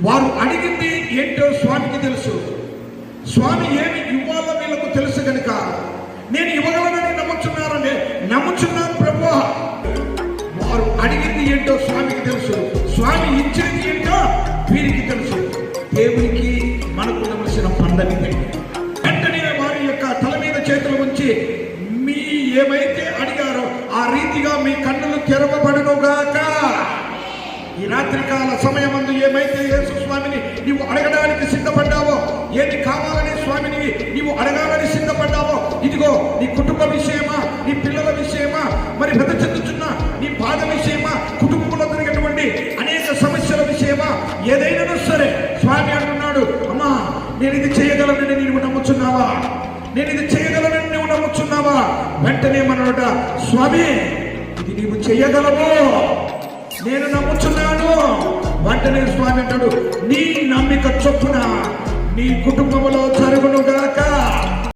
వారు అడిగింది ఏంటో స్వామికి తెలుసు. స్వామి ఏమి ఇవ్వాలో వీళ్ళకు తెలుసు కనుక నేను ఇవ్వగలనని నమ్ముచున్నాను ప్రభువా. వారు అడిగింది ఏంటో స్వామికి తెలుసు, స్వామి ఇచ్చింది ఏంటో వీరికి తెలుసు. దేవునికి మనకు ఉండవలసిన పండగ వెంటనే వారి యొక్క తల మీద చేతులు ఉంచి మీ ఏమైతే అడిగారో ఆ రీతిగా మీ కన్నులు తెరవబడునుగాక. ఈ రాత్రికాల సమయమందు ఏమైతే యేసు స్వామిని నీవు అడగడానికి సిద్ధపడ్డావో, ఏది కావాలని స్వామిని నీవు అడగాలని సిద్ధపడ్డావో, ఇదిగో నీ కుటుంబ విషయమా, నీ పిల్లల విషయమా, మరి పెద్ద చెందుతున్న నీ బాధ విషయమా, కుటుంబంలో జరిగేటువంటి అనేక సమస్యల విషయమా, ఏదైనా సరే స్వామి అంటున్నాడు, అమ్మా నేను ఇది చేయగలనని నీవు నమ్ముచున్నావా? నేను ఇది చేయగలనని నువ్వు నమ్ముచున్నావా? వెంటనే మనట స్వామి ఇది నీవు చేయగలవు, నేను నమ్ముచున్నాను. వెంటనే స్వామి అంటాడు, నీ నమ్మిక చొప్పున నీ కుటుంబంలో జరుగునుగా.